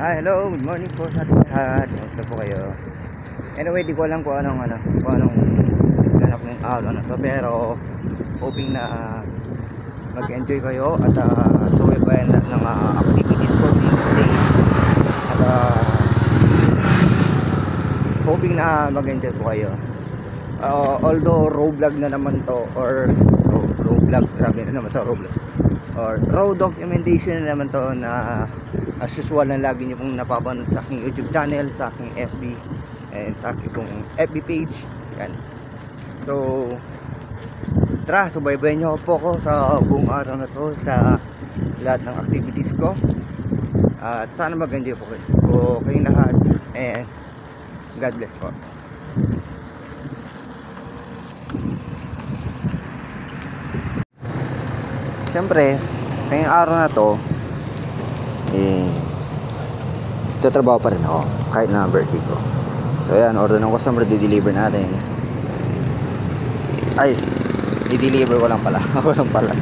Hello, good morning po sa ating lahat. Kamusta po kayo? Anyway, di ko alam kung anong ganap ng araw na to, pero hoping na mag-enjoy kayo at sumibayan ng activities for this day. At hoping na mag-enjoy po kayo. Although road vlog na naman to, or road vlog, grabe na naman sa road vlog, or road documentation na naman to, na as usual na lagi nyo pong napapanood sa aking YouTube channel, sa aking FB, and sa aking pong FB page. Yan. So tara, subaybayan nyo po ko sa buong araw na to, sa lahat ng activities ko, at sana mag-enjoy po kayong lahat, and God bless po. Siyempre, sa ngayong araw na to, tatrabaho pa rin ako kahit na birthday ko. So ayan, order ng customer, di-deliver natin. Ay, i-deliver ko lang pala. Ako lang pala.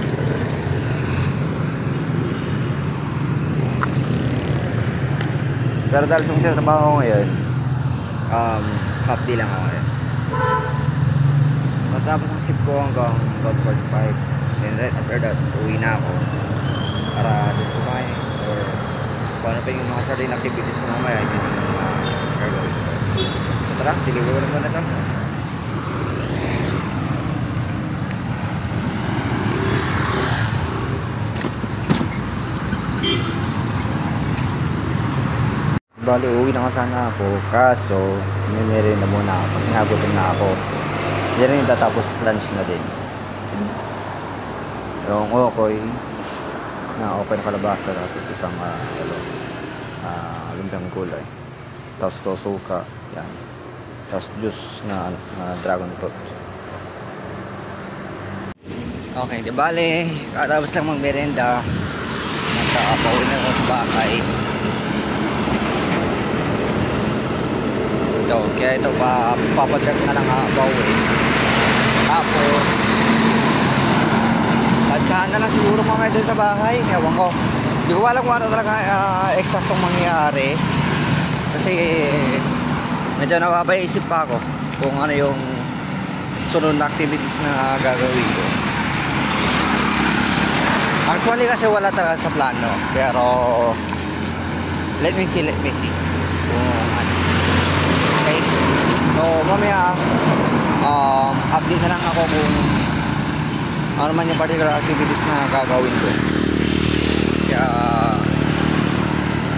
Pero dahil sa mga trabaho ko ngayon, half day lang ako ngayon. Matapos ang shift ko hanggang 45. And then after that, uwi na ako para dito kumain, or kung ano pa yung mga certain activities ko mamaya, yun yung mga gagawin ko. So tara, deliver ko naman na ito. Bali, uwi na sana ako, kaso meron na muna ako kasi nagutom na ako. Hindi rin tatapos lunch na din. Yung okoy na kalabasa, tapos isang lumpang kulay, tapos to suka, yan, tapos juice na dragon fruit. Okay, di bale, katapos lang magmerenda, nagkakapauwi na ako sa bahay. Ito, kaya ito papacheck na lang pauwi. Tapos tsahan na lang siguro mamaya dun sa bahay. Ewan ko, hindi ko alam kung ano talaga eksaktong mangyayari, kasi medyo napapaisip pa ako kung ano yung sunod na activities na gagawin ko. Actually kasi wala talaga sa plano, pero let me see kung ano. Okay, so mamaya update na lang ako kung ano man yung particular activities na gagawin ko. Kaya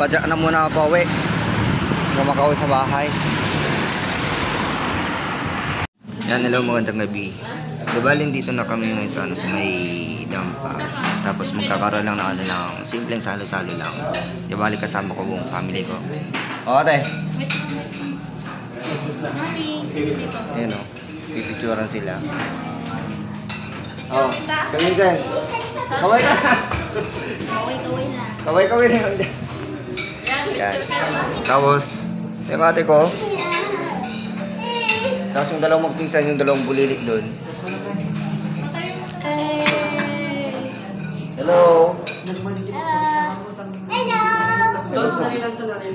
padyak na muna ako pauwi, kung makauwi sa bahay. Yan, hello, magandang gabi. Dibalin dito na kami ngayon sa may dampa. Tapos magkakaroon lang na ng simpleng salo-salo lang. Dibalin kasama ko buong family ko. O ate, ayan o, pipicturan sila. Oh, kaminsan. Kaway ka. Kaway na. Yan. Tapos, yung ate ko. Tapos yung dalawang magpinsan, yung dalawang bulilit doon. Hello. Hello.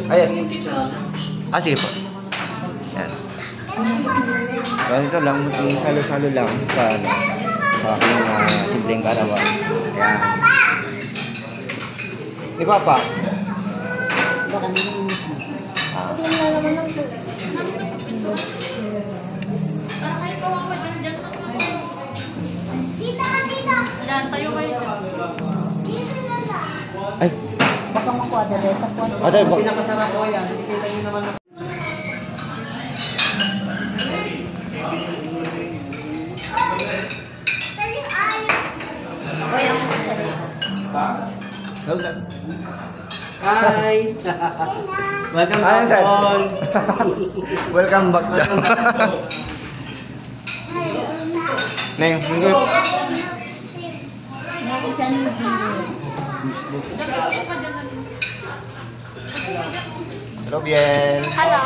Yes. Sige po. Yan. So, ito lang, salo-salo lang sa aking simpleng karawan. Ayan. Di Papa? Baka naman mismo. Hindi na naman lang po. Para kayo kawawa dyan. Tita! Ayan, tayo kayo dyan. Ay! Baka makuha dali. Ate, pinakasarap ko yan. Nakikita nyo naman. Hi! Welcome back, son! Welcome back daw. Neng, good. Hello, Biel. Hello!